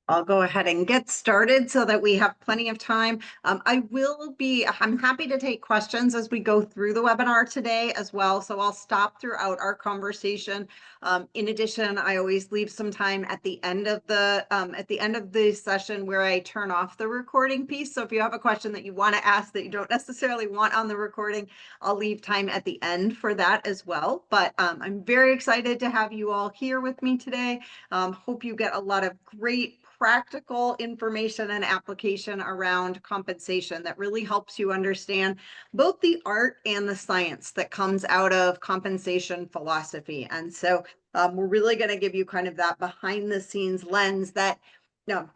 I'll go ahead and get started so that we have plenty of time. I'm happy to take questions as we go through the webinar today as well. So I'll stop throughout our conversation. In addition, I always leave some time at the end of the session where I turn off the recording piece. So if you have a question that you want to ask that you don't necessarily want on the recording, I'll leave time at the end for that as well. But I'm very excited to have you all here with me today. Hope you get a lot of great practical information and application around compensation that really helps you understand both the art and the science that comes out of compensation philosophy. And so we're really going to give you kind of that behind the scenes lens that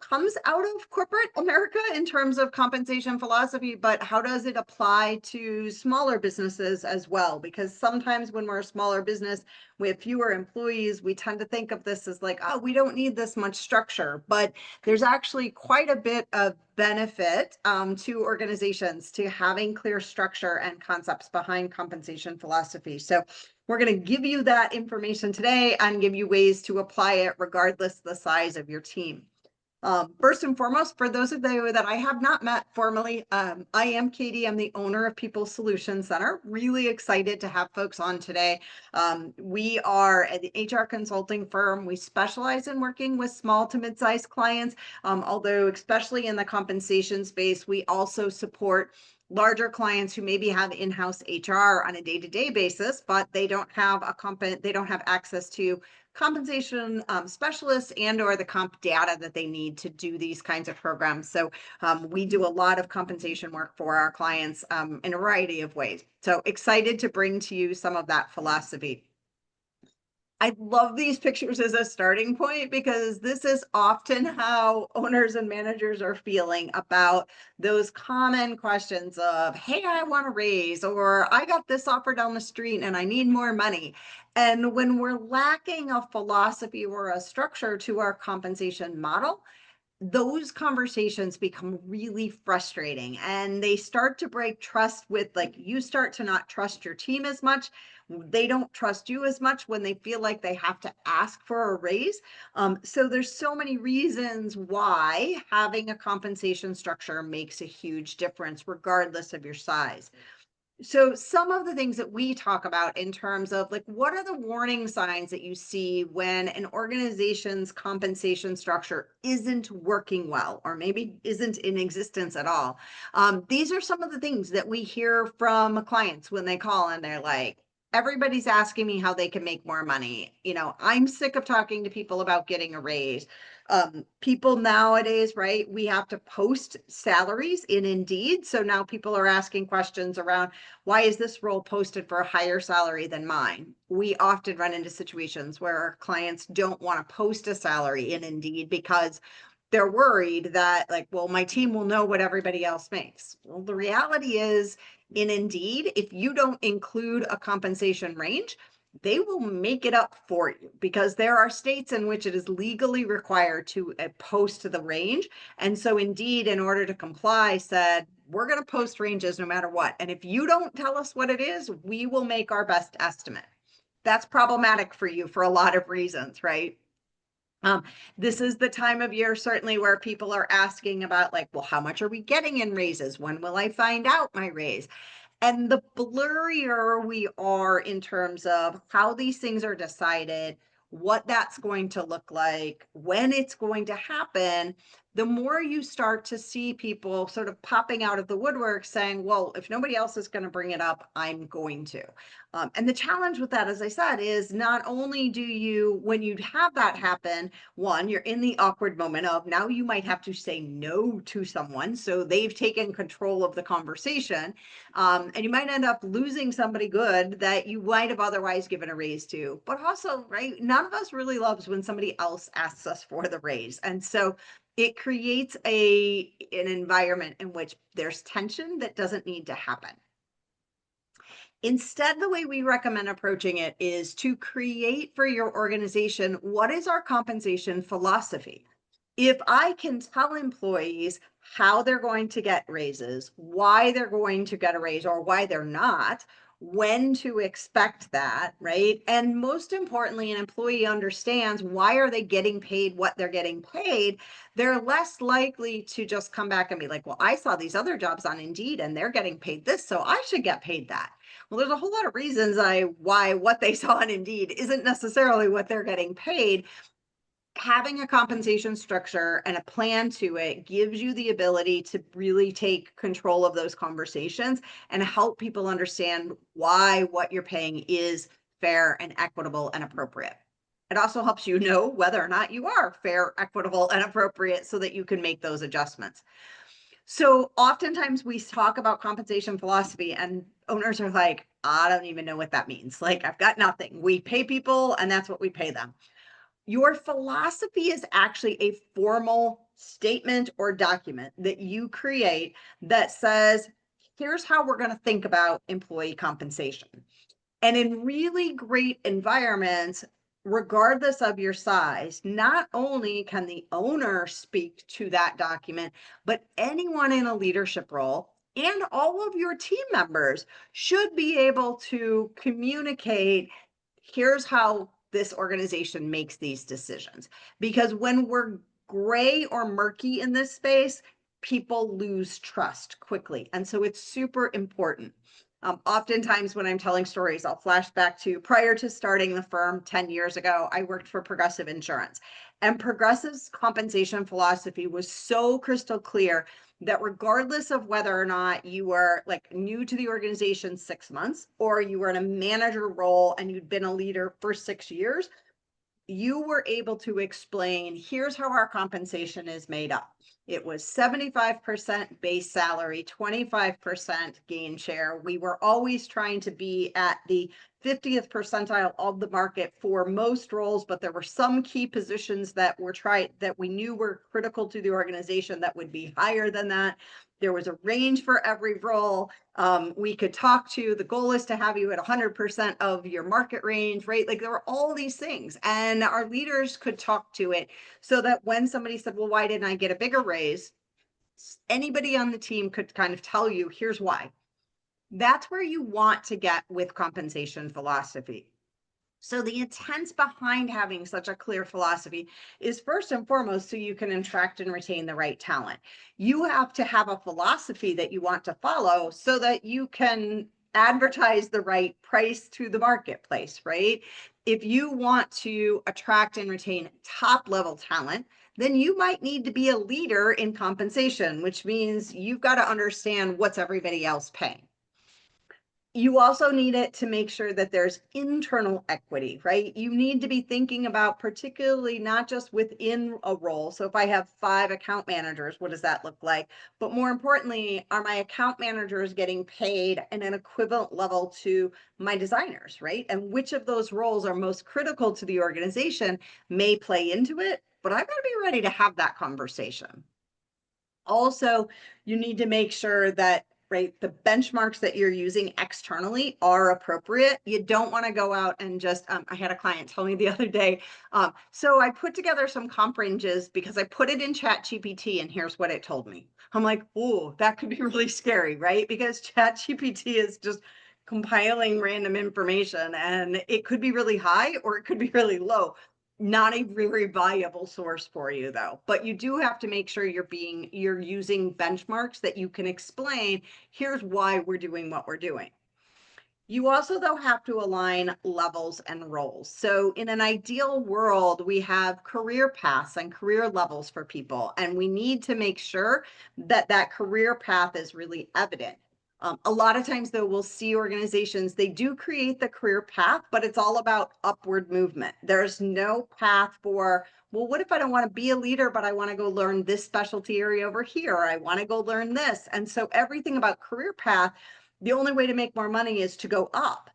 comes out of corporate America in terms of compensation philosophy, but how does it apply to smaller businesses as well? Because sometimes when we're a smaller business, we have fewer employees, we tend to think of this as like, oh, we don't need this much structure, but there's actually quite a bit of benefit to organizations to having clear structure and concepts behind compensation philosophy. So we're going to give you that information today and give you ways to apply it regardless of the size of your team. First and foremost, for those of you that I have not met formally, I am Katie. I'm the owner of People Solutions Center. Really excited to have folks on today. We are an HR consulting firm. We specialize in working with small to mid-sized clients, although especially in the compensation space, we also support larger clients who maybe have in-house HR on a day-to-day basis, but they don't have access to compensation specialists and or the comp data that they need to do these kinds of programs. So we do a lot of compensation work for our clients in a variety of ways. So excited to bring to you some of that philosophy. I love these pictures as a starting point because this is often how owners and managers are feeling about those common questions of, hey, I want to raise, or I got this offer down the street and I need more money. And when we're lacking a philosophy or a structure to our compensation model, those conversations become really frustrating and they start to break trust with, like, you start to not trust your team as much. They don't trust you as much when they feel like they have to ask for a raise. So there's so many reasons why having a compensation structure makes a huge difference regardless of your size. So some of the things that we talk about in terms of, like, what are the warning signs that you see when an organization's compensation structure isn't working well, or maybe isn't in existence at all? These are some of the things that we hear from clients when they call and they're like, everybody's asking me how they can make more money. I'm sick of talking to people about getting a raise. People nowadays, right? We have to post salaries in Indeed. So now people are asking questions around, why is this role posted for a higher salary than mine? We often run into situations where our clients don't want to post a salary in Indeed because they're worried that, like, well, my team will know what everybody else makes. Well, the reality is, in Indeed, if you don't include a compensation range, they will make it up for you because there are states in which it is legally required to post the range. And so Indeed, in order to comply, said, we're going to post ranges no matter what. And if you don't tell us what it is, we will make our best estimate. That's problematic for you for a lot of reasons, right? This is the time of year, certainly, where people are asking about, like, well, how much are we getting in raises? When will I find out my raise? And the blurrier we are in terms of how these things are decided, what that's going to look like, when it's going to happen, the more you start to see people sort of popping out of the woodwork saying, well, if nobody else is going to bring it up, I'm going to. And the challenge with that, as I said, is not only do you, when you have that happen, one, you're in the awkward moment of now you might have to say no to someone. So they've taken control of the conversation. And you might end up losing somebody good that you might have otherwise given a raise to. But also, right, none of us really loves when somebody else asks us for the raise. And so it creates an environment in which there's tension that doesn't need to happen. Instead, the way we recommend approaching it is to create for your organization, what is our compensation philosophy? If I can tell employees how they're going to get raises, why they're going to get a raise or why they're not, when to expect that, right? And most importantly, an employee understands why are they getting paid what they're getting paid. They're less likely to just come back and be like, well, I saw these other jobs on Indeed and they're getting paid this, so I should get paid that. Well, there's a whole lot of reasons why what they saw on Indeed isn't necessarily what they're getting paid. Having a compensation structure and a plan to it gives you the ability to really take control of those conversations and help people understand why what you're paying is fair and equitable and appropriate. It also helps you know whether or not you are fair, equitable, and appropriate so that you can make those adjustments. So oftentimes we talk about compensation philosophy and owners are like, I don't even know what that means. Like, I've got nothing. We pay people and that's what we pay them. Your philosophy is actually a formal statement or document that you create that says, here's how we're going to think about employee compensation. And in really great environments, regardless of your size, not only can the owner speak to that document, but anyone in a leadership role and all of your team members should be able to communicate, here's how this organization makes these decisions. Because when we're gray or murky in this space, people lose trust quickly. And so it's super important. Oftentimes when I'm telling stories, I'll flash back to prior to starting the firm 10 years ago, I worked for Progressive Insurance. And Progressive's compensation philosophy was so crystal clear that regardless of whether or not you were like new to the organization 6 months or you were in a manager role and you'd been a leader for 6 years, you were able to explain, here's how our compensation is made up. It was 75% base salary, 25% gain share. We were always trying to be at the 50th percentile of the market for most roles, but there were some key positions that we knew were critical to the organization that would be higher than that. There was a range for every role. We could talk to, the goal is to have you at 100% of your market range, right? Like there were all these things and our leaders could talk to it so that when somebody said, well, why didn't I get a bigger raise? Anybody on the team could kind of tell you, here's why. That's where you want to get with compensation philosophy. So the intent behind having such a clear philosophy is first and foremost so you can attract and retain the right talent. You have to have a philosophy that you want to follow so that you can advertise the right price to the marketplace, right? If you want to attract and retain top level talent, then you might need to be a leader in compensation, which means you've got to understand what's everybody else paying. You also need it to make sure that there's internal equity, right? You need to be thinking about particularly not just within a role. So if I have 5 account managers, what does that look like? But more importantly, are my account managers getting paid at an equivalent level to my designers, right? And which of those roles are most critical to the organization may play into it, but I've got to be ready to have that conversation. Also, you need to make sure that, right, the benchmarks that you're using externally are appropriate. You don't want to go out and just, I had a client tell me the other day, so I put together some comp ranges because I put it in ChatGPT and here's what it told me. I'm like, oh, that could be really scary, right? Because ChatGPT is just compiling random information and it could be really high or it could be really low. Not a very viable source for you though, but you do have to make sure you're using benchmarks that you can explain, here's why we're doing what we're doing. You also though have to align levels and roles. So in an ideal world, we have career paths and career levels for people, and we need to make sure that that career path is really evident. A lot of times though, we'll see organizations, they do create the career path, but it's all about upward movement. There's no path for, well, what if I don't want to be a leader, but I want to go learn this specialty area over here, or I want to go learn this. And so everything about career path, the only way to make more money is to go up.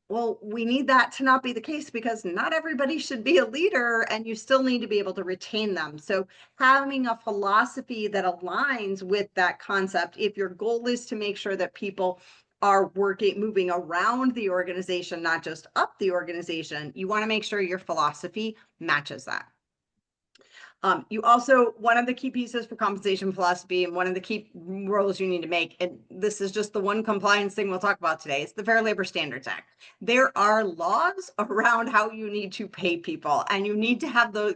Well, we need that to not be the case because not everybody should be a leader and you still need to be able to retain them. So having a philosophy that aligns with that concept, if your goal is to make sure that people are moving around the organization, not just up the organization, you want to make sure your philosophy matches that. You also, one of the key pieces for compensation philosophy and one of the key rules you need to make, and this is just the one compliance thing we'll talk about today, is the Fair Labor Standards Act. There are laws around how you need to pay people, and you need to have those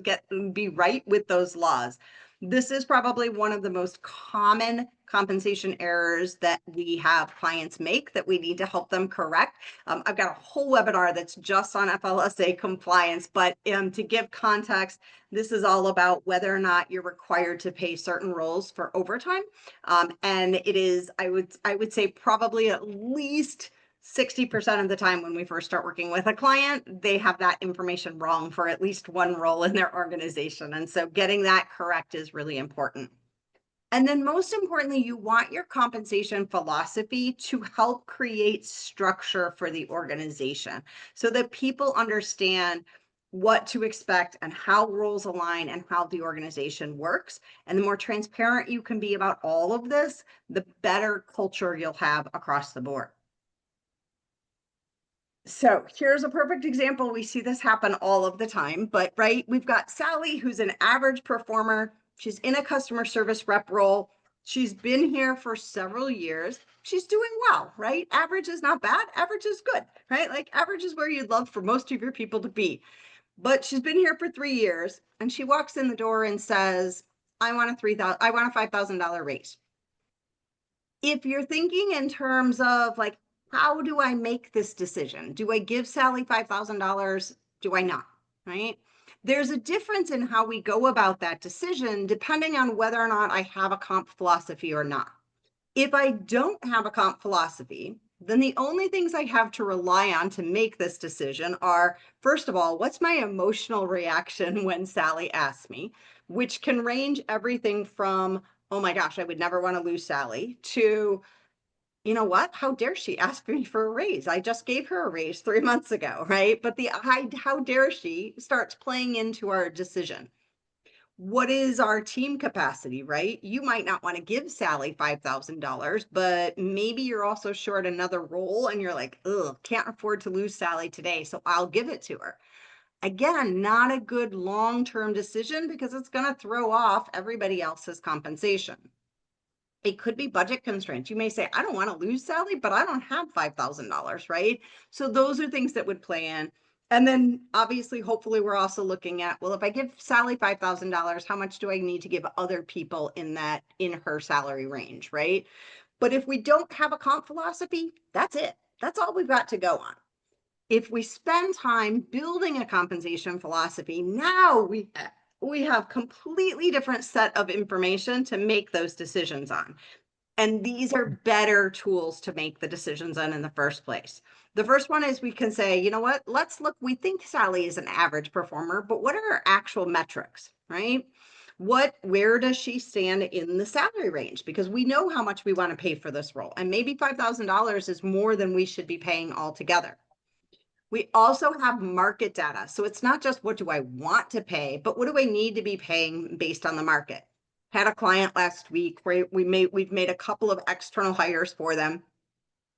be right with those laws. This is probably one of the most common compensation errors that we have clients make that we need to help them correct. I've got a whole webinar that's just on FLSA compliance, but to give context, this is all about whether or not you're required to pay certain roles for overtime. And it is, I would say probably at least 60% of the time when we first start working with a client, they have that information wrong for at least one role in their organization. And so getting that correct is really important. And then most importantly, you want your compensation philosophy to help create structure for the organization so that people understand what to expect and how roles align and how the organization works. And the more transparent you can be about all of this, the better culture you'll have across the board. So here's a perfect example. We see this happen all of the time, but right, we've got Sally, who's an average performer. She's in a customer service rep role. She's been here for several years. She's doing well, right? Average is not bad. Average is good, right? Like average is where you'd love for most of your people to be. But she's been here for 3 years and she walks in the door and says, I want a $5,000 raise. If you're thinking in terms of like, how do I make this decision? Do I give Sally $5,000? Do I not? Right? There's a difference in how we go about that decision depending on whether or not I have a comp philosophy or not. If I don't have a comp philosophy, then the only things I have to rely on to make this decision are, first of all, what's my emotional reaction when Sally asks me, which can range everything from, oh my gosh, I would never want to lose Sally, to, you know what? How dare she ask me for a raise? I just gave her a raise 3 months ago, right? But the how dare she starts playing into our decision. What is our team capacity, right? You might not want to give Sally $5,000, but maybe you're also short another role and you're like, ugh, can't afford to lose Sally today, so I'll give it to her. Again, not a good long-term decision because it's going to throw off everybody else's compensation. It could be budget constraints. You may say, I don't want to lose Sally, but I don't have $5,000, right? So those are things that would play in. And then obviously, hopefully we're also looking at, well, if I give Sally $5,000, how much do I need to give other people in her salary range, right? But if we don't have a comp philosophy, that's it. That's all we've got to go on. If we spend time building a compensation philosophy, now we have completely different set of information to make those decisions on. And these are better tools to make the decisions on in the first place. The first one is we can say, you know what, let's look, we think Sally is an average performer, but what are her actual metrics, right? Where does she stand in the salary range? Because we know how much we want to pay for this role. And maybe $5,000 is more than we should be paying altogether. We also have market data. So it's not just what do I want to pay, but what do I need to be paying based on the market? Had a client last week where we've made a couple of external hires for them.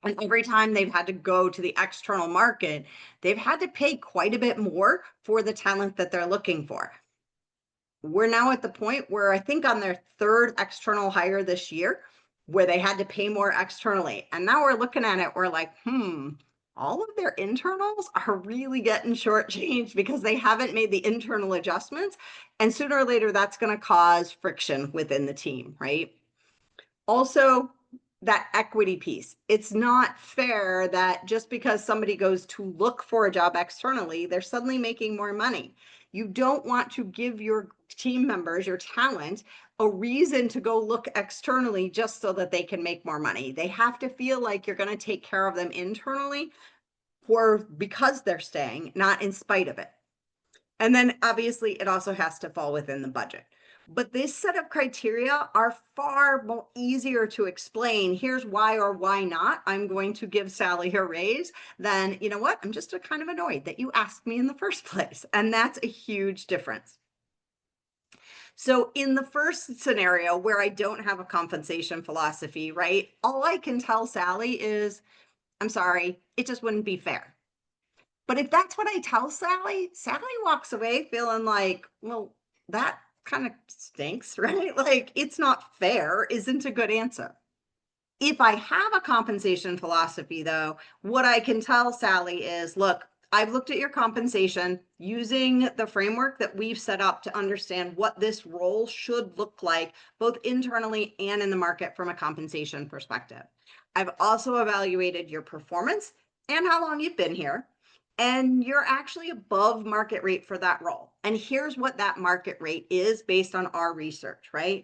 And every time they've had to go to the external market, they've had to pay quite a bit more for the talent that they're looking for. We're now at the point where I think on their third external hire this year, where they had to pay more externally. And now we're looking at it, we're like, all of their internals are really getting shortchanged because they haven't made the internal adjustments. And sooner or later, that's going to cause friction within the team, right? Also, that equity piece. It's not fair that just because somebody goes to look for a job externally, they're suddenly making more money. You don't want to give your team members, your talent, a reason to go look externally just so that they can make more money. They have to feel like you're going to take care of them internally because they're staying, not in spite of it. And then obviously it also has to fall within the budget. But this set of criteria are far more easier to explain. Here's why or why not I'm going to give Sally a raise than, you know what, I'm just kind of annoyed that you asked me in the first place. And that's a huge difference. So in the first scenario where I don't have a compensation philosophy, right, all I can tell Sally is, I'm sorry, it just wouldn't be fair. But if that's what I tell Sally, Sally walks away feeling like, well, that kind of stinks, right? Like, it's not fair, isn't a good answer. If I have a compensation philosophy, though, what I can tell Sally is, look, I've looked at your compensation using the framework that we've set up to understand what this role should look like, both internally and in the market from a compensation perspective. I've also evaluated your performance and how long you've been here. And you're actually above market rate for that role. And here's what that market rate is based on our research, right?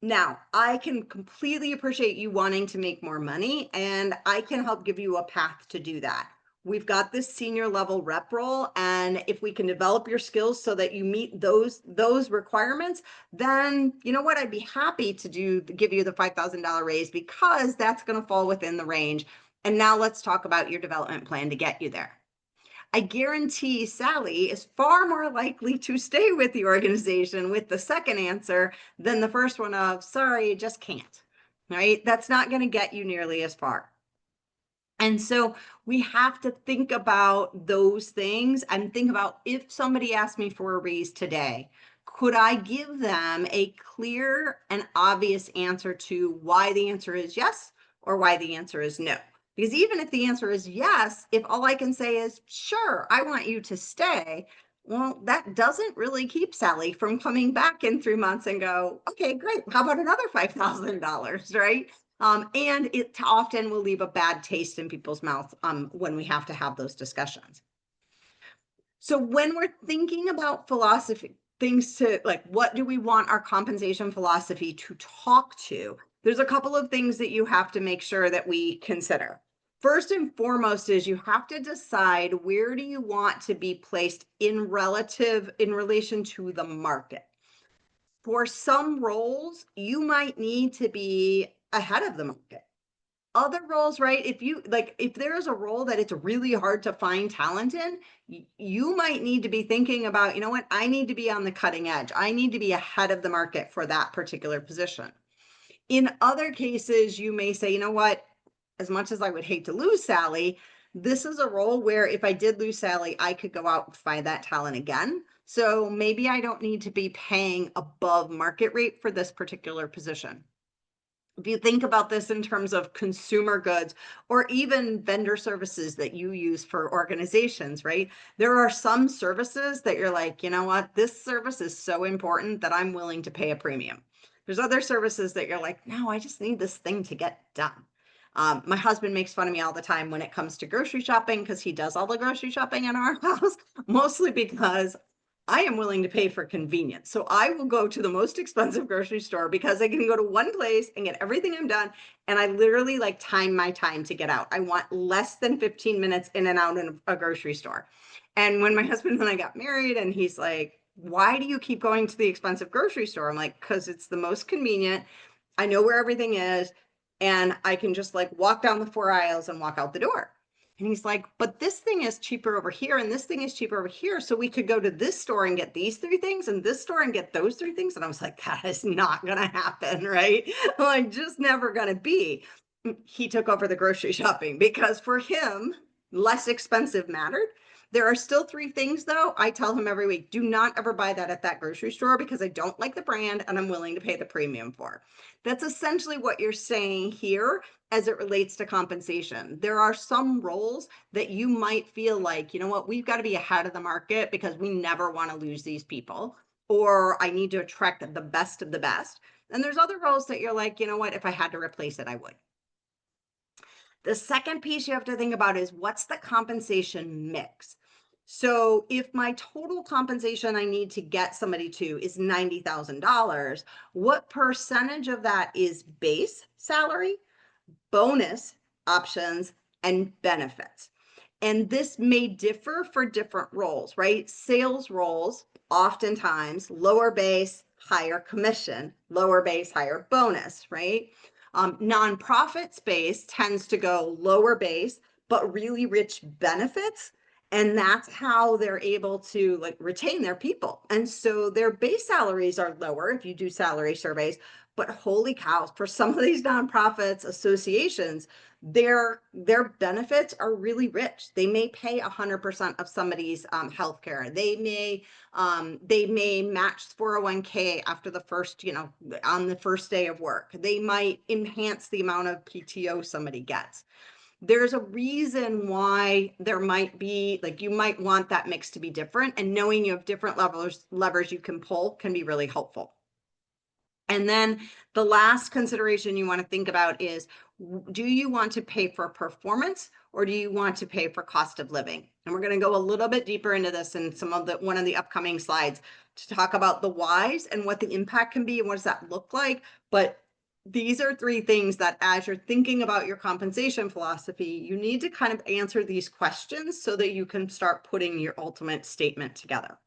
Now, I can completely appreciate you wanting to make more money, and I can help give you a path to do that. We've got this senior level rep role, and if we can develop your skills so that you meet those requirements, then you know what? I'd be happy to give you the $5,000 raise because that's going to fall within the range. And now let's talk about your development plan to get you there. I guarantee Sally is far more likely to stay with the organization with the second answer than the first one of, sorry, just can't, right? That's not going to get you nearly as far. And so we have to think about those things and think about, if somebody asked me for a raise today, could I give them a clear and obvious answer to why the answer is yes or why the answer is no? Because even if the answer is yes, if all I can say is, sure, I want you to stay, well, that doesn't really keep Sally from coming back in 3 months and go, okay, great. How about another $5,000, right? And it often will leave a bad taste in people's mouth when we have to have those discussions. So when we're thinking about philosophy, things to like, what do we want our compensation philosophy to talk to? There's a couple of things that you have to make sure that we consider. First and foremost is you have to decide, where do you want to be placed in relation to the market. For some roles, you might need to be ahead of the market. Other roles, right? If there is a role that it's really hard to find talent in, you might need to be thinking about, you know what, I need to be on the cutting edge. I need to be ahead of the market for that particular position. In other cases, you may say, you know what, as much as I would hate to lose Sally, this is a role where if I did lose Sally, I could go out and find that talent again. So maybe I don't need to be paying above market rate for this particular position. If you think about this in terms of consumer goods or even vendor services that you use for organizations, right? There are some services that you're like, you know what, this service is so important that I'm willing to pay a premium. There's other services that you're like, no, I just need this thing to get done. My husband makes fun of me all the time when it comes to grocery shopping because he does all the grocery shopping in our house, mostly because I am willing to pay for convenience. So I will go to the most expensive grocery store because I can go to one place and get everything I'm done. And I literally like time my time to get out. I want less than 15 minutes in and out in a grocery store. And when my husband and I got married and he's like, why do you keep going to the expensive grocery store? I'm like, because it's the most convenient. I know where everything is. And I can just like walk down the 4 aisles and walk out the door. And he's like, but this thing is cheaper over here and this thing is cheaper over here. So we could go to this store and get these 3 things and this store and get those 3 things. And I was like, that is not going to happen, right? Like, just never going to be. He took over the grocery shopping because for him, less expensive mattered. There are still 3 things though. I tell him every week, do not ever buy that at that grocery store because I don't like the brand and I'm willing to pay the premium for. That's essentially what you're saying here as it relates to compensation. There are some roles that you might feel like, you know what, we've got to be ahead of the market because we never want to lose these people, or I need to attract the best of the best. And there's other roles that you're like, you know what, if I had to replace it, I would. The second piece you have to think about is, what's the compensation mix? So if my total compensation I need to get somebody to is $90,000, what percentage of that is base salary, bonus options, and benefits? And this may differ for different roles, right? Sales roles, oftentimes lower base, higher commission, lower base, higher bonus, right? Nonprofit space tends to go lower base, but really rich benefits. And that's how they're able to like retain their people. And so their base salaries are lower if you do salary surveys, but holy cows, for some of these nonprofits, associations, their benefits are really rich. They may pay 100% of somebody's healthcare. They may match 401k after the first, on the first day of work. They might enhance the amount of PTO somebody gets. There's a reason why there might be, like, you might want that mix to be different, and knowing you have different levers you can pull can be really helpful. And then the last consideration you want to think about is, do you want to pay for performance or do you want to pay for cost of living? And we're going to go a little bit deeper into this in one of the upcoming slides to talk about the whys and what the impact can be and what does that look like. But these are three things that, as you're thinking about your compensation philosophy, you need to kind of answer these questions so that you can start putting your ultimate statement together.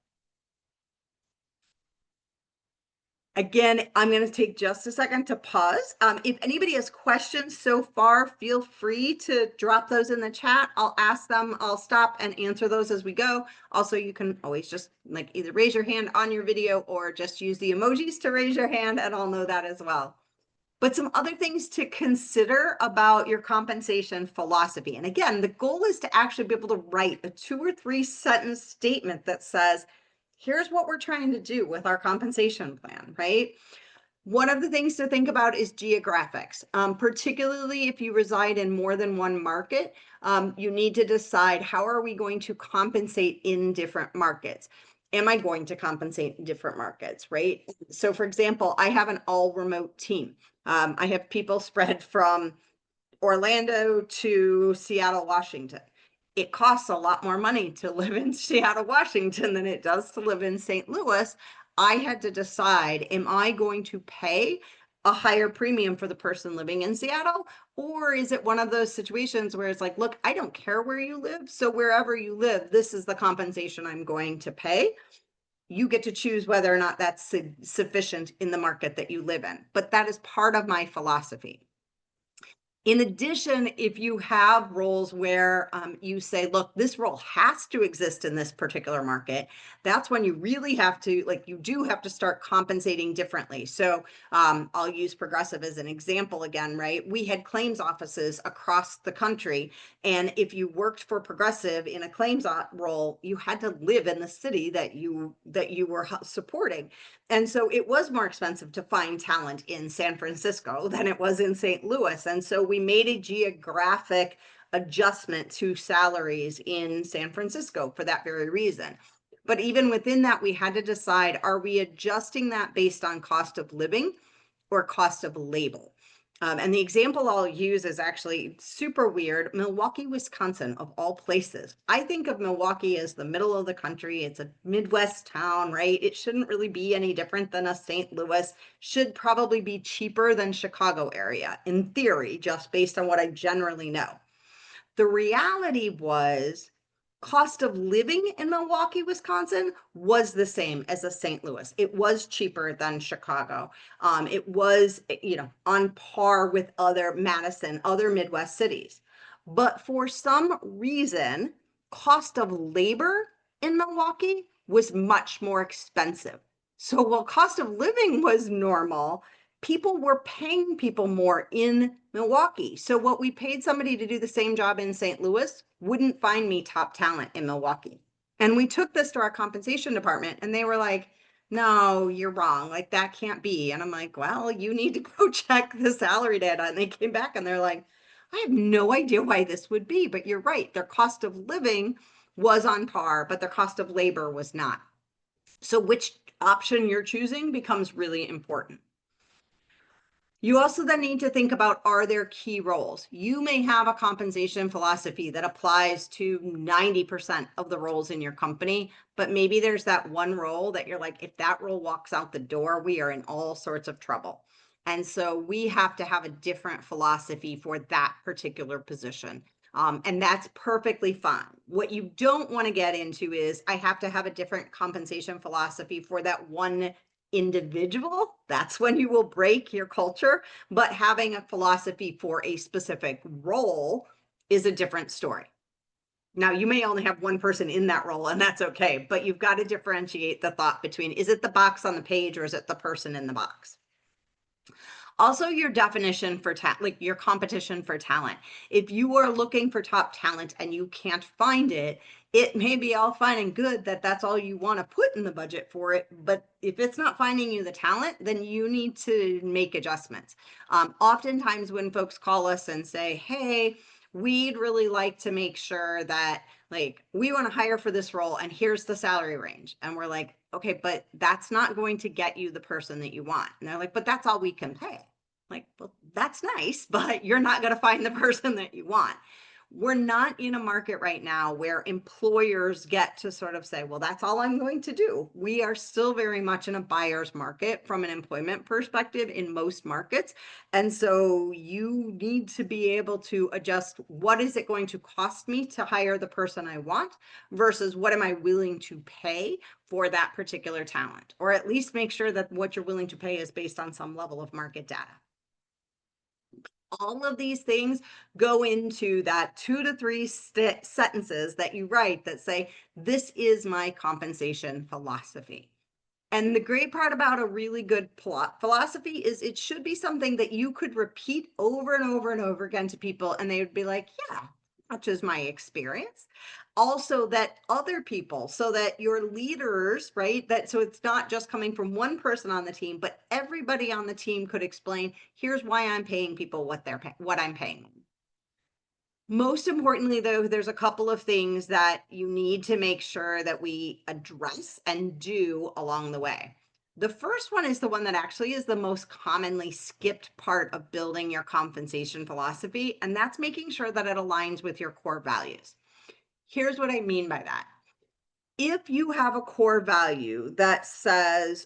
Again, I'm going to take just a second to pause. If anybody has questions so far, feel free to drop those in the chat. I'll ask them, I'll stop and answer those as we go. Also, you can always just like either raise your hand on your video or just use the emojis to raise your hand, and I'll know that as well. But some other things to consider about your compensation philosophy. And again, the goal is to actually be able to write a 2 or 3 sentence statement that says, here's what we're trying to do with our compensation plan, right? One of the things to think about is geographics, particularly if you reside in more than one market. You need to decide, how are we going to compensate in different markets? Am I going to compensate in different markets, right? So for example, I have an all remote team. I have people spread from Orlando to Seattle, Washington. It costs a lot more money to live in Seattle, Washington than it does to live in St. Louis. I had to decide, am I going to pay a higher premium for the person living in Seattle? Or is it one of those situations where it's like, look, I don't care where you live. So wherever you live, this is the compensation I'm going to pay. You get to choose whether or not that's sufficient in the market that you live in. But that is part of my philosophy. In addition, if you have roles where you say, look, this role has to exist in this particular market, that's when you really have to, like, you do have to start compensating differently. So I'll use Progressive as an example again, right? We had claims offices across the country. And if you worked for Progressive in a claims role, you had to live in the city that you were supporting. And so it was more expensive to find talent in San Francisco than it was in St. Louis. And so we made a geographic adjustment to salaries in San Francisco for that very reason. But even within that, we had to decide, are we adjusting that based on cost of living or cost of labor? And the example I'll use is actually super weird. Milwaukee, Wisconsin, of all places. I think of Milwaukee as the middle of the country. It's a Midwest town, right? It shouldn't really be any different than a St. Louis. Should probably be cheaper than Chicago area, in theory, just based on what I generally know. The reality was, cost of living in Milwaukee, Wisconsin was the same as a St. Louis. It was cheaper than Chicago. It was, on par with other Madison, other Midwest cities. But for some reason, cost of labor in Milwaukee was much more expensive. So while cost of living was normal, people were paying people more in Milwaukee. So what we paid somebody to do the same job in St. Louis wouldn't find me top talent in Milwaukee. And we took this to our compensation department and they were like, no, you're wrong. Like, that can't be. And I'm like, well, you need to go check the salary data. And they came back and they're like, I have no idea why this would be, but you're right. Their cost of living was on par, but their cost of labor was not. So which option you're choosing becomes really important. You also then need to think about, are there key roles? You may have a compensation philosophy that applies to 90% of the roles in your company, but maybe there's that one role that you're like, if that role walks out the door, we are in all sorts of trouble. And so we have to have a different philosophy for that particular position. And that's perfectly fine. What you don't want to get into is, I have to have a different compensation philosophy for that one individual. That's when you will break your culture. But having a philosophy for a specific role is a different story. Now, you may only have one person in that role, and that's okay, but you've got to differentiate the thought between, is it the box on the page or is it the person in the box? Also, your definition for like your competition for talent. If you are looking for top talent and you can't find it, it may be all fine and good that that's all you want to put in the budget for it. But if it's not finding you the talent, then you need to make adjustments. Oftentimes, when folks call us and say, hey, we'd really like to make sure that like we want to hire for this role and here's the salary range. And we're like, okay, but that's not going to get you the person that you want. And they're like, but that's all we can pay. Like, well, that's nice, but you're not going to find the person that you want. We're not in a market right now where employers get to sort of say, well, that's all I'm going to do. We are still very much in a buyer's market from an employment perspective in most markets. And so you need to be able to adjust what is it going to cost me to hire the person I want versus what am I willing to pay for that particular talent, or at least make sure that what you're willing to pay is based on some level of market data. All of these things go into that 2 to 3 sentences that you write that say, this is my compensation philosophy. And the great part about a really good plot philosophy is it should be something that you could repeat over and over and over again to people, and they would be like, yeah, matches my experience. Also, that other people, so that your leaders, right? That so it's not just coming from one person on the team, but everybody on the team could explain, here's why I'm paying people what I'm paying them. Most importantly, though, there's a couple of things that you need to make sure that we address and do along the way. The first one is the one that actually is the most commonly skipped part of building your compensation philosophy, and that's making sure that it aligns with your core values. Here's what I mean by that. If you have a core value that says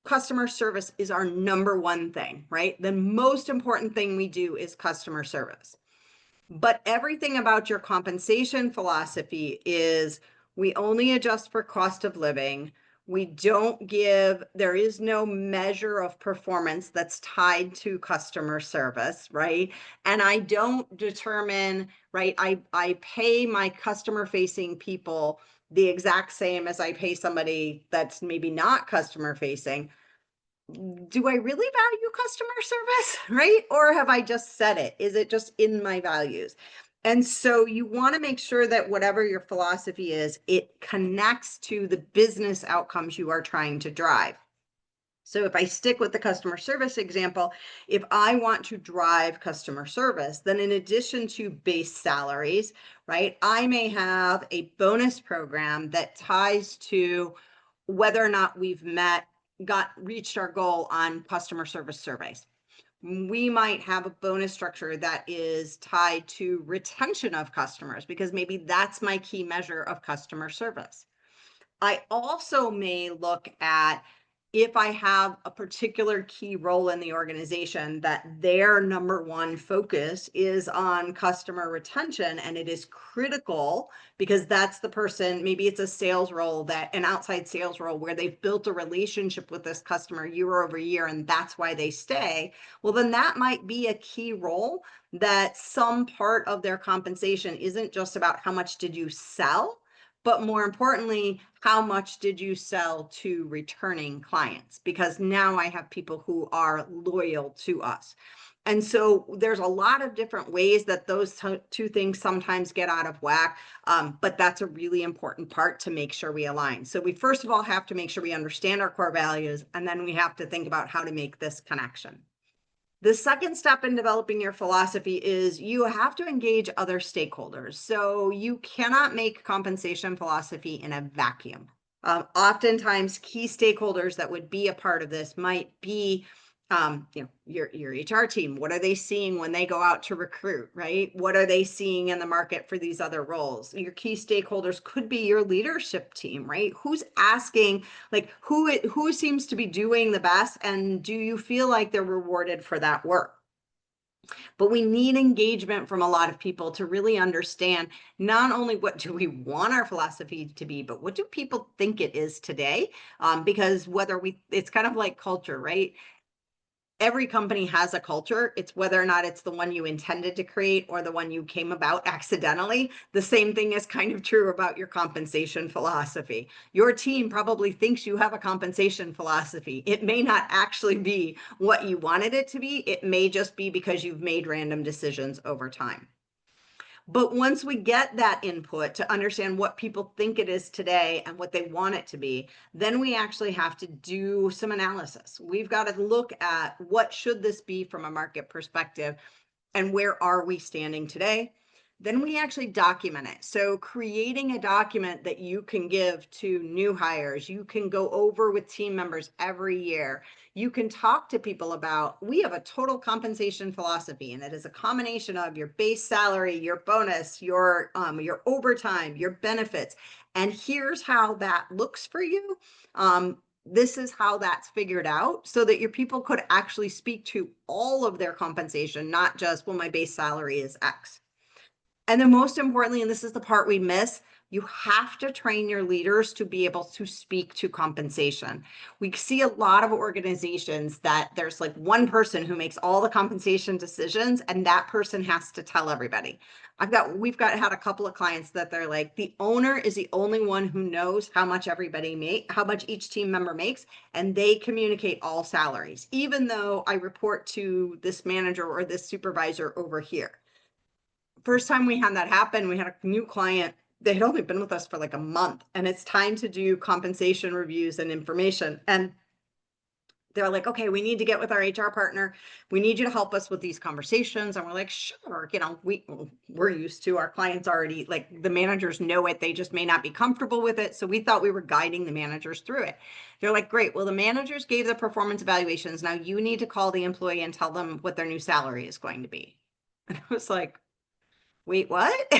customer service is our number one thing, right? The most important thing we do is customer service. But everything about your compensation philosophy is we only adjust for cost of living. We don't give, there is no measure of performance that's tied to customer service, right? And I don't determine, right? I pay my customer facing people the exact same as I pay somebody that's maybe not customer facing. Do I really value customer service, right? Or have I just said it? Is it just in my values? And so you want to make sure that whatever your philosophy is, it connects to the business outcomes you are trying to drive. So if I stick with the customer service example, if I want to drive customer service, then in addition to base salaries, right, I may have a bonus program that ties to whether or not we've reached our goal on customer service surveys. We might have a bonus structure that is tied to retention of customers because maybe that's my key measure of customer service. I also may look at if I have a particular key role in the organization that their number one focus is on customer retention, and it is critical because that's the person, maybe it's a sales role, that an outside sales role where they've built a relationship with this customer year over year, and that's why they stay. Well, then that might be a key role that some part of their compensation isn't just about how much did you sell, but more importantly, how much did you sell to returning clients? Because now I have people who are loyal to us. And so there's a lot of different ways that those two things sometimes get out of whack, but that's a really important part to make sure we align. So we first of all have to make sure we understand our core values, and then we have to think about how to make this connection. The second step in developing your philosophy is you have to engage other stakeholders. So you cannot make compensation philosophy in a vacuum. Oftentimes, key stakeholders that would be a part of this might be your HR team. What are they seeing when they go out to recruit, right? What are they seeing in the market for these other roles? Your key stakeholders could be your leadership team, right? Who's asking, like who seems to be doing the best, and do you feel like they're rewarded for that work? But we need engagement from a lot of people to really understand not only what do we want our philosophy to be, but what do people think it is today? Because it's kind of like culture, right? every company has a culture. It's whether or not it's the one you intended to create or the one you came about accidentally. The same thing is kind of true about your compensation philosophy. Your team probably thinks you have a compensation philosophy. It may not actually be what you wanted it to be. It may just be because you've made random decisions over time. But once we get that input to understand what people think it is today and what they want it to be, then we actually have to do some analysis. We've got to look at what should this be from a market perspective and where are we standing today. Then we actually document it. So creating a document that you can give to new hires, you can go over with team members every year. You can talk to people about, we have a total compensation philosophy, and it is a combination of your base salary, your bonus, your overtime, your benefits. And here's how that looks for you. This is how that's figured out, so that your people could actually speak to all of their compensation, not just, well, my base salary is X. And then most importantly, and this is the part we miss, you have to train your leaders to be able to speak to compensation. We see a lot of organizations that there's like one person who makes all the compensation decisions, and that person has to tell everybody. We've had a couple of clients that they're like, the owner is the only one who knows how much how much each team member makes, and they communicate all salaries, even though I report to this manager or this supervisor over here. First time we had that happen, we had a new client. They had only been with us for like a month, and it's time to do compensation reviews and information. And they're like, okay, we need to get with our HR partner. We need you to help us with these conversations. And we're like, sure, we're used to, our clients already, like, the managers know it. They just may not be comfortable with it. So we thought we were guiding the managers through it. They're like, great. Well, the managers gave the performance evaluations. Now you need to call the employee and tell them what their new salary is going to be. And I was like, wait, what?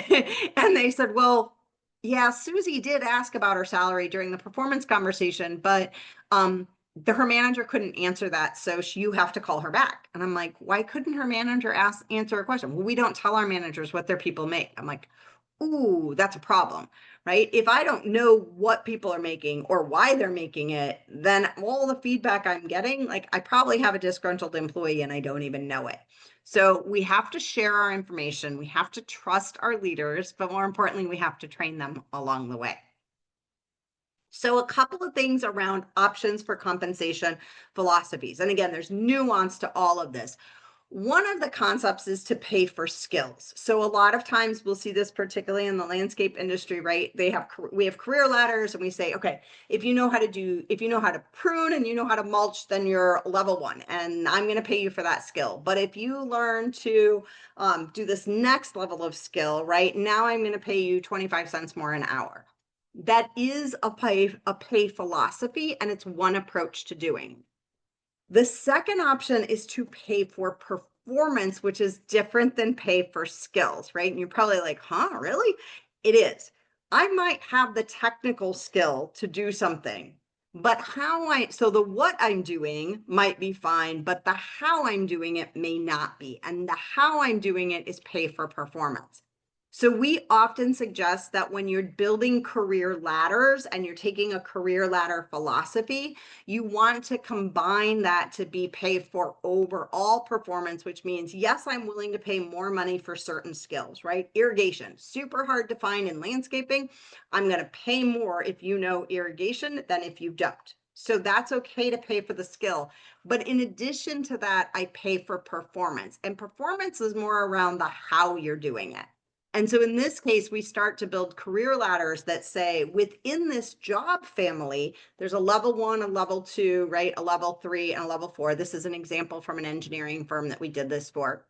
And they said, well, yeah, Susie did ask about her salary during the performance conversation, but her manager couldn't answer that, so you have to call her back. And I'm like, why couldn't her manager answer a question? Well, we don't tell our managers what their people make. I'm like, ooh, that's a problem, right? If I don't know what people are making or why they're making it, then all the feedback I'm getting, like, I probably have a disgruntled employee and I don't even know it. So we have to share our information. We have to trust our leaders, but more importantly, we have to train them along the way. So a couple of things around options for compensation philosophies. And again, there's nuance to all of this. One of the concepts is to pay for skills. So a lot of times we'll see this, particularly in the landscape industry, right? We have career ladders, and we say, okay, if you know how to prune and you know how to mulch, then you're level 1, and I'm going to pay you for that skill. But if you learn to do this next level of skill, right, now I'm going to pay you 25 cents more an hour. That is a pay philosophy, and it's one approach to doing. The second option is to pay for performance, which is different than pay for skills, right? And you're probably like, huh, really? It is. I might have the technical skill to do something, but what I'm doing might be fine, but the how I'm doing it may not be. And the how I'm doing it is pay for performance. So we often suggest that when you're building career ladders and you're taking a career ladder philosophy, you want to combine that to be paid for overall performance, which means, yes, I'm willing to pay more money for certain skills, right? Irrigation, super hard to find in landscaping. I'm going to pay more if you know irrigation than if you don't. So that's okay to pay for the skill. But in addition to that, I pay for performance. And performance is more around the how you're doing it. And so in this case, we start to build career ladders that say, within this job family, there's a level 1, a level 2, right? A level 3 and a level 4. This is an example from an engineering firm that we did this for.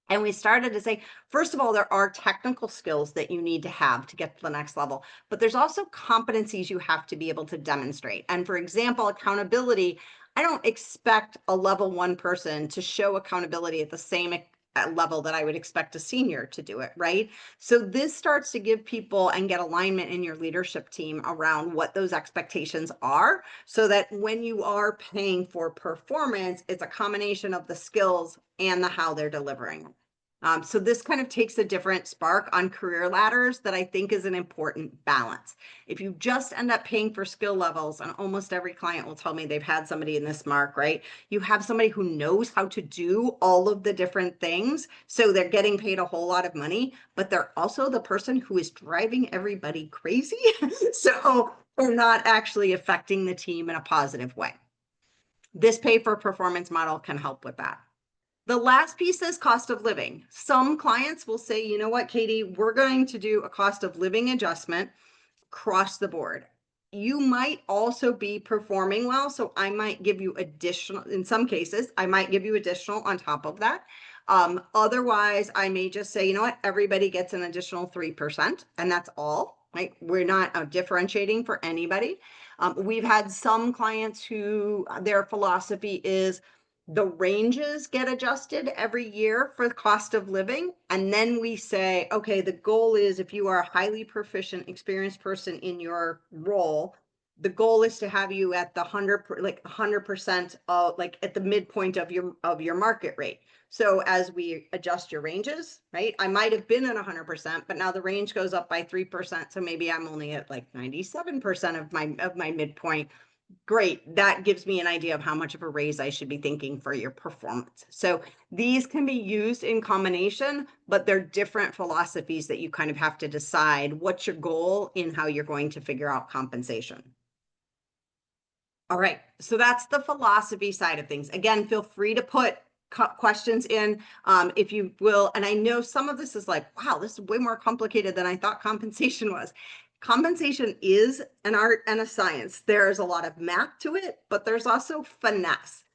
And we started to say, first of all, there are technical skills that you need to have to get to the next level, but there's also competencies you have to be able to demonstrate. And for example, accountability, I don't expect a level 1 person to show accountability at the same level that I would expect a senior to do it, right? So this starts to give people and get alignment in your leadership team around what those expectations are, so that when you are paying for performance, it's a combination of the skills and the how they're delivering. So this kind of takes a different spark on career ladders that I think is an important balance. If you just end up paying for skill levels, and almost every client will tell me they've had somebody in this mark, right? You have somebody who knows how to do all of the different things. So they're getting paid a whole lot of money, but they're also the person who is driving everybody crazy. So they're not actually affecting the team in a positive way. This pay for performance model can help with that. The last piece is cost of living. Some clients will say, you know what, Katie, we're going to do a cost of living adjustment across the board. You might also be performing well, so I might give you additional, in some cases, I might give you additional on top of that. Otherwise, I may just say, you know what, everybody gets an additional 3%, and that's all, right? We're not differentiating for anybody. We've had some clients who their philosophy is the ranges get adjusted every year for the cost of living. And then we say, okay, the goal is if you are a highly proficient, experienced person in your role, the goal is to have you at the 100% of like at the midpoint of your market rate. So as we adjust your ranges, right? I might have been at 100%, but now the range goes up by 3%. So maybe I'm only at like 97% of my midpoint. Great, that gives me an idea of how much of a raise I should be thinking for your performance. So these can be used in combination, but they're different philosophies that you kind of have to decide what's your goal in how you're going to figure out compensation. All right, so that's the philosophy side of things. Again, feel free to put questions in if you will. And I know some of this is like, wow, this is way more complicated than I thought compensation was. Compensation is an art and a science. There's a lot of math to it, but there's also finesse.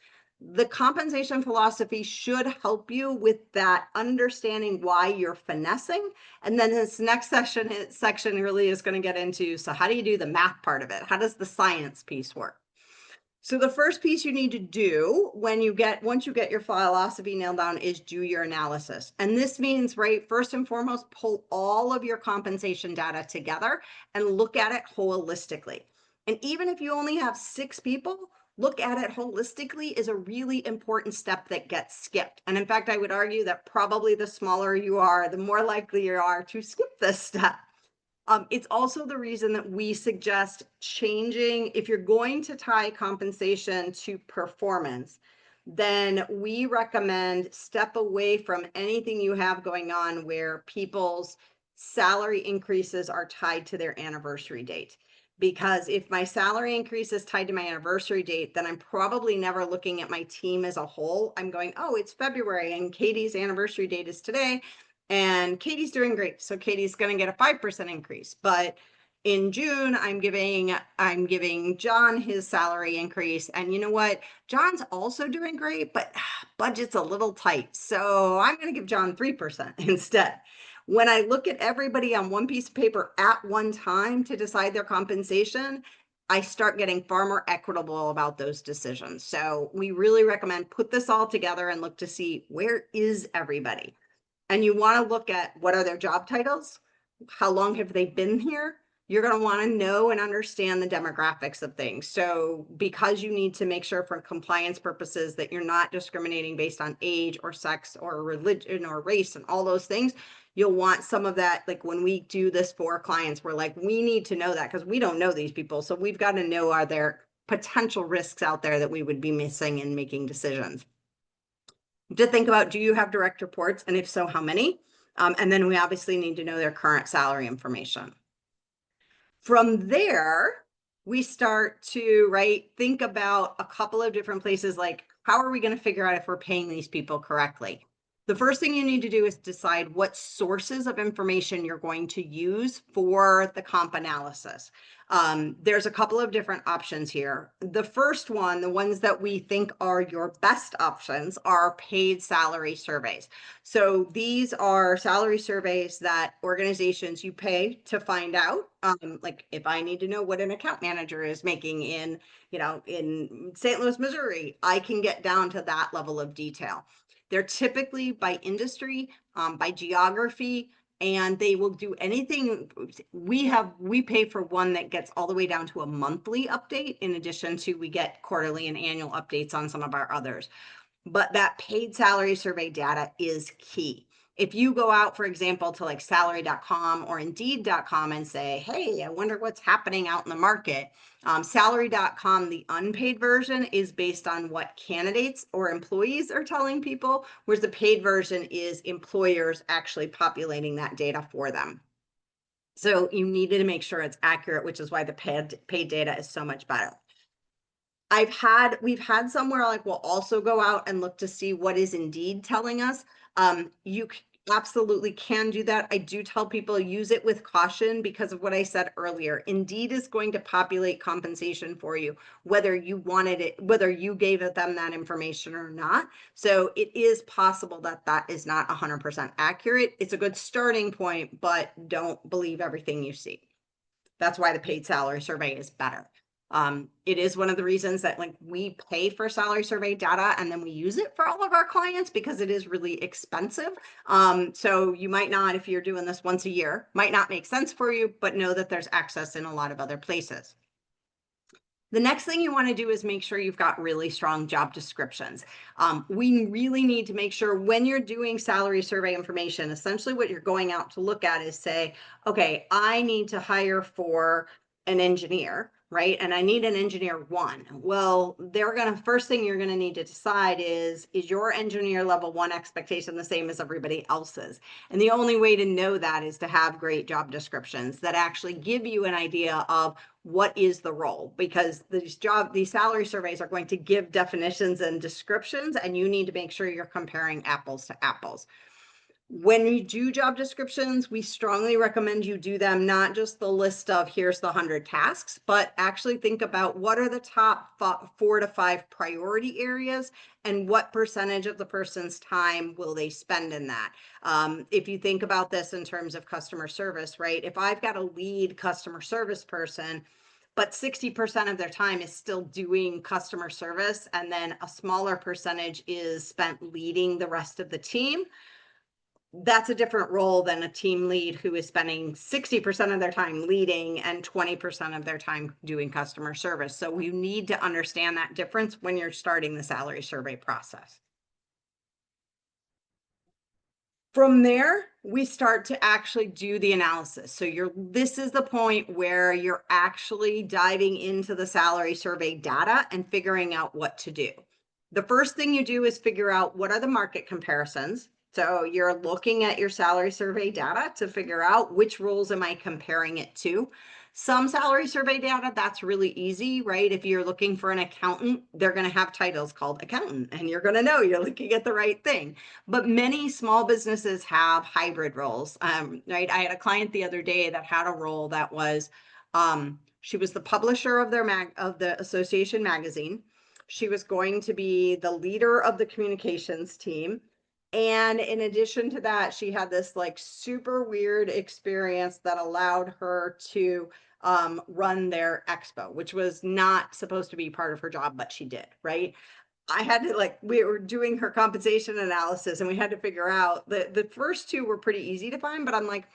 The compensation philosophy should help you with that understanding why you're finessing. And then this next section really is going to get into, so how do you do the math part of it? How does the science piece work? So the first piece you need to do once you get your philosophy nailed down is do your analysis. And this means, right, first and foremost, pull all of your compensation data together and look at it holistically. And even if you only have 6 people, look at it holistically is a really important step that gets skipped. And in fact, I would argue that probably the smaller you are, the more likely you are to skip this step. It's also the reason that we suggest changing, if you're going to tie compensation to performance, then we recommend step away from anything you have going on where people's salary increases are tied to their anniversary date. Because if my salary increase is tied to my anniversary date, then I'm probably never looking at my team as a whole. I'm going, oh, it's February and Katie's anniversary date is today. And Katie's doing great. So Katie's going to get a 5% increase. But in June, I'm giving John his salary increase. And you know what? John's also doing great, but budget's a little tight. So I'm going to give John 3% instead. When I look at everybody on one piece of paper at one time to decide their compensation, I start getting far more equitable about those decisions. So we really recommend put this all together and look to see where is everybody. And you want to look at what are their job titles, how long have they been here. You're going to want to know and understand the demographics of things. So because you need to make sure for compliance purposes that you're not discriminating based on age or sex or religion or race and all those things, you'll want some of that. Like when we do this for clients, we're like, we need to know that because we don't know these people. So we've got to know, are there potential risks out there that we would be missing in making decisions? To think about, do you have direct reports? And if so, how many? And then we obviously need to know their current salary information. From there, we start to, right, think about a couple of different places, like how are we going to figure out if we're paying these people correctly? The first thing you need to do is decide what sources of information you're going to use for the comp analysis. There's a couple of different options here. The first one, the ones that we think are your best options, are paid salary surveys. So these are salary surveys that organizations you pay to find out. Like if I need to know what an account manager is making in St. Louis, Missouri, I can get down to that level of detail. They're typically by industry, by geography, and they will do anything. We pay for one that gets all the way down to a monthly update. In addition to, we get quarterly and annual updates on some of our others. But that paid salary survey data is key. If you go out, for example, to like salary.com or indeed.com and say, hey, I wonder what's happening out in the market. Salary.com, the unpaid version, is based on what candidates or employees are telling people, whereas the paid version is employers actually populating that data for them. So you needed to make sure it's accurate, which is why the paid data is so much better. We've had somewhere like we'll also go out and look to see what is Indeed telling us. You absolutely can do that. I do tell people use it with caution because of what I said earlier. Indeed is going to populate compensation for you, whether you wanted it, whether you gave them that information or not. So it is possible that that is not 100% accurate. It's a good starting point, but don't believe everything you see. That's why the paid salary survey is better. It is one of the reasons that like we pay for salary survey data and then we use it for all of our clients because it is really expensive. So you might not, if you're doing this once a year, might not make sense for you, but know that there's access in a lot of other places. The next thing you want to do is make sure you've got really strong job descriptions. We really need to make sure when you're doing salary survey information, essentially what you're going out to look at is say, okay, I need to hire for an engineer, right? And I need an engineer one. Well, first thing you're gonna need to decide is your engineer level one expectation the same as everybody else's? And the only way to know that is to have great job descriptions that actually give you an idea of what is the role, because these salary surveys are going to give definitions and descriptions, and you need to make sure you're comparing apples to apples. When you do job descriptions, we strongly recommend you do them not just the list of here's the 100 tasks, but actually think about what are the top 4 to 5 priority areas and what percentage of the person's time will they spend in that. If you think about this in terms of customer service, right? If I've got a lead customer service person, but 60% of their time is still doing customer service, and then a smaller percentage is spent leading the rest of the team, that's a different role than a team lead who is spending 60% of their time leading and 20% of their time doing customer service. So you need to understand that difference when you're starting the salary survey process. From there, we start to actually do the analysis. So this is the point where you're actually diving into the salary survey data and figuring out what to do. The first thing you do is figure out what are the market comparisons. So you're looking at your salary survey data to figure out which roles am I comparing it to. Some salary survey data, that's really easy, right? If you're looking for an accountant, they're going to have titles called accountant, and you're going to know you're looking at the right thing. But many small businesses have hybrid roles, right? I had a client the other day that had a role that was, she was the publisher of the association magazine. She was going to be the leader of the communications team. And in addition to that, she had this like super weird experience that allowed her to run their expo, which was not supposed to be part of her job, but she did, right? I had to we were doing her compensation analysis and we had to figure out the first two were pretty easy to find, but I'm like,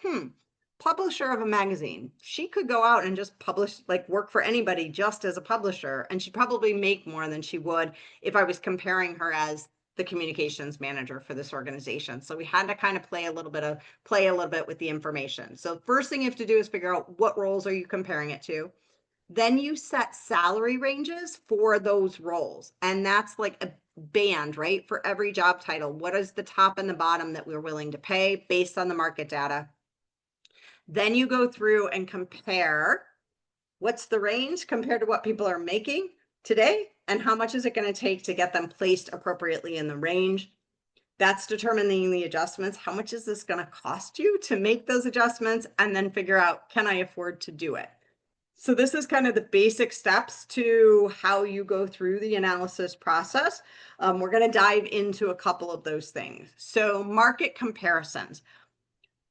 publisher of a magazine. She could go out and just publish, work for anybody just as a publisher, and she'd probably make more than she would if I was comparing her as the communications manager for this organization. So we had to kind of play a little bit with the information. So first thing you have to do is figure out what roles are you comparing it to. Then you set salary ranges for those roles. And that's like a band, right? For every job title. What is the top and the bottom that we're willing to pay based on the market data? Then you go through and compare what's the range compared to what people are making today, and how much is it going to take to get them placed appropriately in the range. That's determining the adjustments. How much is this going to cost you to make those adjustments? And then figure out, can I afford to do it? So this is kind of the basic steps to how you go through the analysis process. We're going to dive into a couple of those things. So market comparisons.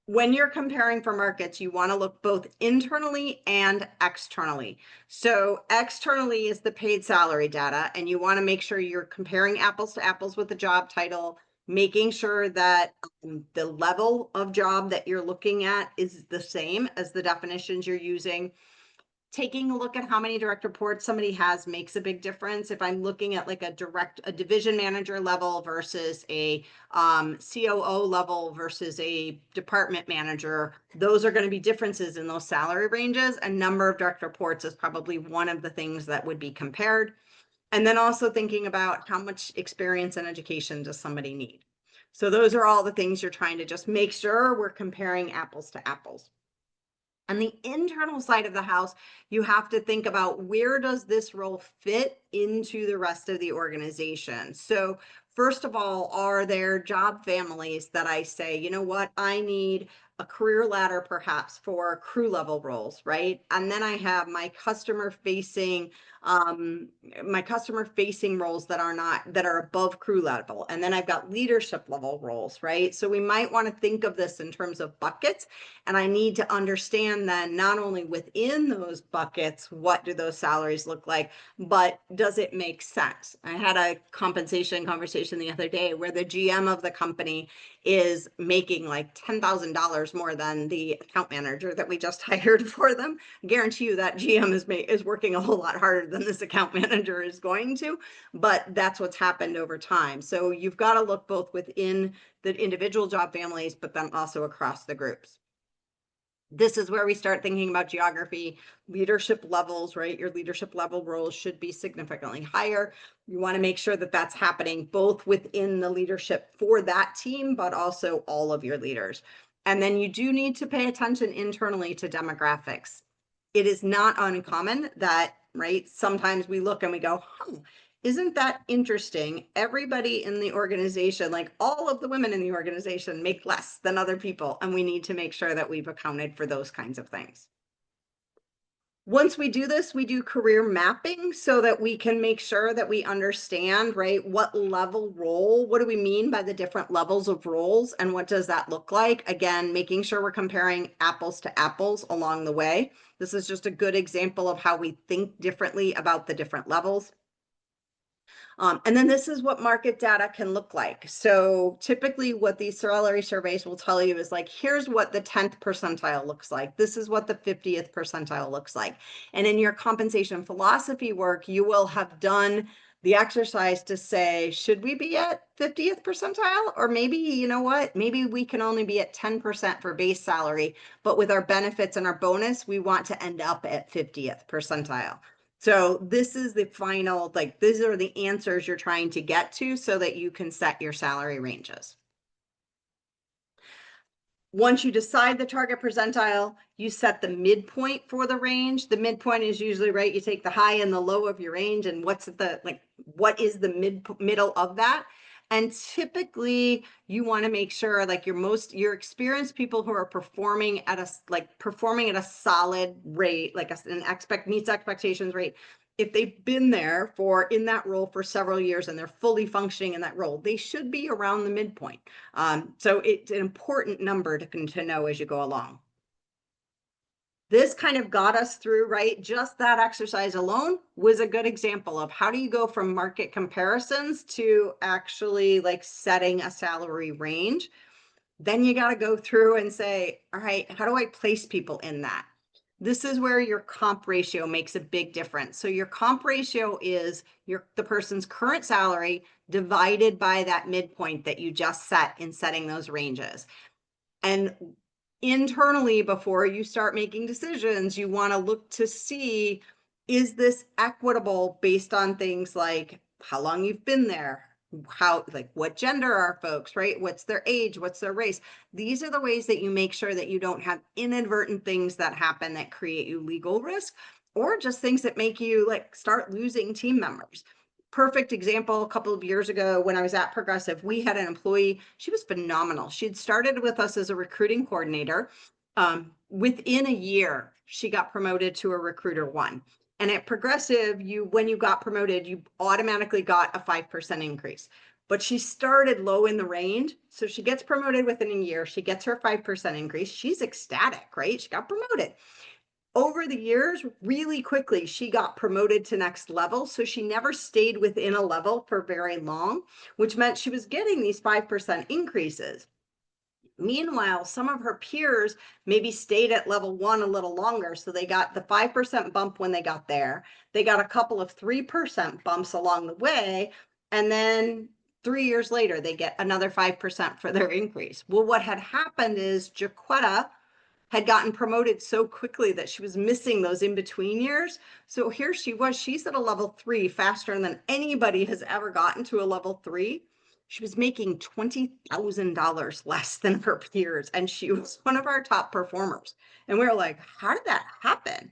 When you're comparing for markets, you want to look both internally and externally. So externally is the paid salary data, and you want to make sure you're comparing apples to apples with the job title, making sure that the level of job that you're looking at is the same as the definitions you're using. taking a look at how many direct reports somebody has makes a big difference. If I'm looking at like a division manager level versus a COO level versus a department manager, those are going to be differences in those salary ranges. And number of direct reports is probably one of the things that would be compared. And then also thinking about how much experience and education does somebody need. So those are all the things you're trying to just make sure we're comparing apples to apples. On the internal side of the house, you have to think about where does this role fit into the rest of the organization. So first of all, are there job families that I say, you know what, I need a career ladder perhaps for crew level roles, right? And then I have my customer facing roles that are above crew level. And then I've got leadership level roles, right? So we might want to think of this in terms of buckets. And I need to understand then not only within those buckets, what do those salaries look like, but does it make sense? I had a compensation conversation the other day where the GM of the company is making like $10,000 more than the account manager that we just hired for them. I guarantee you that GM is working a whole lot harder than this account manager is going to, but that's what's happened over time. So you've got to look both within the individual job families, but then also across the groups. This is where we start thinking about geography, leadership levels, right? Your leadership level roles should be significantly higher. You want to make sure that that's happening both within the leadership for that team, but also all of your leaders. And then you do need to pay attention internally to demographics. It is not uncommon that, right, sometimes we look and we go, isn't that interesting? Everybody in the organization, like all of the women in the organization, make less than other people, and we need to make sure that we've accounted for those kinds of things. Once we do this, we do career mapping so that we can make sure that we understand, right, what level role, what do we mean by the different levels of roles, and what does that look like? Again, making sure we're comparing apples to apples along the way. This is just a good example of how we think differently about the different levels. And then this is what market data can look like. So typically what these salary surveys will tell you is like, here's what the 10th percentile looks like. This is what the 50th percentile looks like. And in your compensation philosophy work, you will have done the exercise to say, should we be at 50th percentile? Or maybe, you know what, maybe we can only be at 10% for base salary, but with our benefits and our bonus, we want to end up at 50th percentile. So this is the final, like, these are the answers you're trying to get to so that you can set your salary ranges. Once you decide the target percentile, you set the midpoint for the range. The midpoint is usually, right, you take the high and the low of your range and what is the middle of that? And typically you want to make sure like your experienced people who are performing at a solid rate, like meets expectations rate. If they've been there in that role for several years and they're fully functioning in that role, they should be around the midpoint. So it's an important number to know as you go along. This kind of got us through, right? Just that exercise alone was a good example of how do you go from market comparisons to actually like setting a salary range. Then you got to go through and say, all right, how do I place people in that? This is where your comp ratio makes a big difference. So your comp ratio is the person's current salary divided by that midpoint that you just set in setting those ranges. And internally, before you start making decisions, you want to look to see, is this equitable based on things like how long you've been there, what gender are folks, right? What's their age? What's their race? These are the ways that you make sure that you don't have inadvertent things that happen that create you legal risk, or just things that make you like start losing team members. Perfect example, a couple of years ago when I was at Progressive, we had an employee, she was phenomenal. She'd started with us as a recruiting coordinator. Within a year, she got promoted to a recruiter 1. And at Progressive, when you got promoted, you automatically got a 5% increase. But she started low in the range. So she gets promoted within a year. She gets her 5% increase. She's ecstatic, right? She got promoted. Over the years, really quickly, she got promoted to next level. So she never stayed within a level for very long, which meant she was getting these 5% increases. Meanwhile, some of her peers maybe stayed at level 1 a little longer. So they got the 5% bump when they got there. They got a couple of 3% bumps along the way. And then 3 years later, they get another 5% for their increase. Well, what had happened is Jaquetta had gotten promoted so quickly that she was missing those in-between years. So here she was, she's at a level 3 faster than anybody has ever gotten to a level 3. She was making $20,000 less than her peers, and she was one of our top performers. And we were like, how did that happen?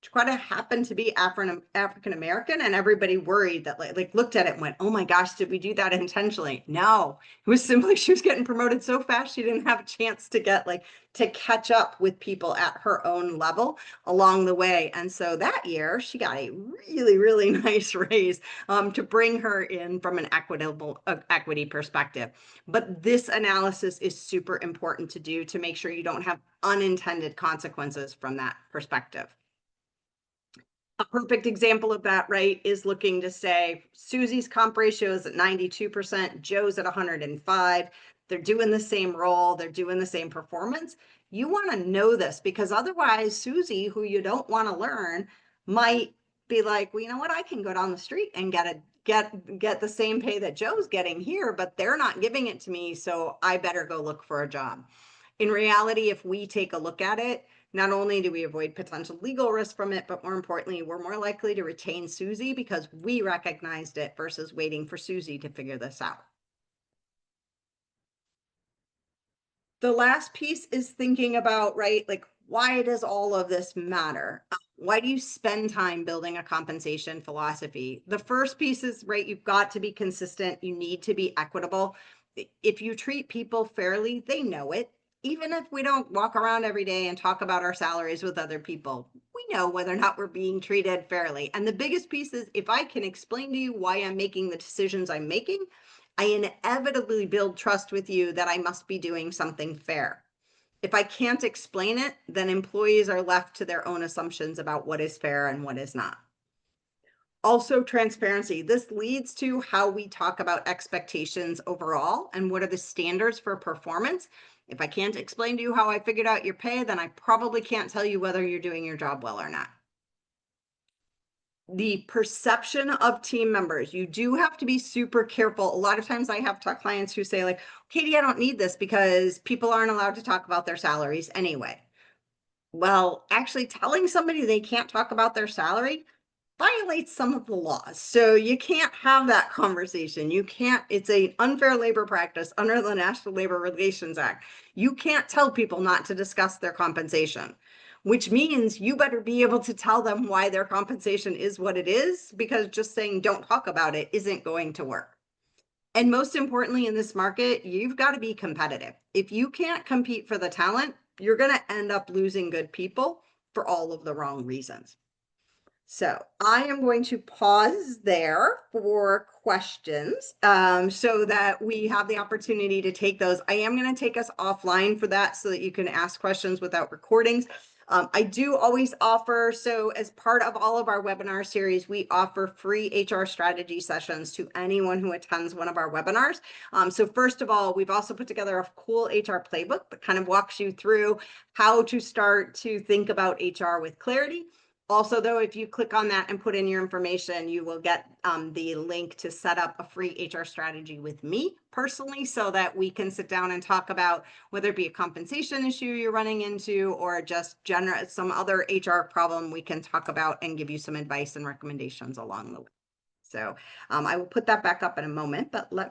Jaquetta happened to be African American, and everybody worried that like looked at it and went, oh my gosh, did we do that intentionally? No, it was simply she was getting promoted so fast she didn't have a chance to get to catch up with people at her own level along the way. And so that year she got a really nice raise to bring her in from an equity perspective. But this analysis is super important to do to make sure you don't have unintended consequences from that perspective. A perfect example of that, right, is looking to say Susie's comp ratio is at 92%, Joe's at 105. They're doing the same role, they're doing the same performance. You want to know this because otherwise Susie, who you don't want to learn, might be like, well, you know what, I can go down the street and get the same pay that Joe's getting here, but they're not giving it to me, so I better go look for a job. In reality, if we take a look at it, not only do we avoid potential legal risk from it, but more importantly, we're more likely to retain Susie because we recognized it versus waiting for Susie to figure this out. The last piece is thinking about, right, like, why does all of this matter? Why do you spend time building a compensation philosophy? The first piece is, right, you've got to be consistent. You need to be equitable. If you treat people fairly, they know it. Even if we don't walk around every day and talk about our salaries with other people, we know whether or not we're being treated fairly. And the biggest piece is if I can explain to you why I'm making the decisions I'm making, I inevitably build trust with you that I must be doing something fair. If I can't explain it, then employees are left to their own assumptions about what is fair and what is not. Also, transparency. This leads to how we talk about expectations overall and what are the standards for performance. If I can't explain to you how I figured out your pay, then I probably can't tell you whether you're doing your job well or not. The perception of team members, you do have to be super careful. A lot of times I have clients who say like, Katie, I don't need this because people aren't allowed to talk about their salaries anyway. Well, actually telling somebody they can't talk about their salary violates some of the laws. So you can't have that conversation. You can't, it's an unfair labor practice under the National Labor Relations Act. You can't tell people not to discuss their compensation, which means you better be able to tell them why their compensation is what it is, because just saying don't talk about it isn't going to work. And most importantly, in this market, you've got to be competitive. If you can't compete for the talent, you're going to end up losing good people for all of the wrong reasons. So I am going to pause there for questions so that we have the opportunity to take those. I am going to take us offline for that so that you can ask questions without recordings. I do always offer, so as part of all of our webinar series, we offer free HR strategy sessions to anyone who attends one of our webinars. So first of all, we've also put together a cool HR playbook that kind of walks you through how to start to think about HR with clarity. Also, though, if you click on that and put in your information, you will get the link to set up a free HR strategy with me personally so that we can sit down and talk about whether it be a compensation issue you're running into or just some other HR problem we can talk about and give you some advice and recommendations along the way. So I will put that back up in a moment, but let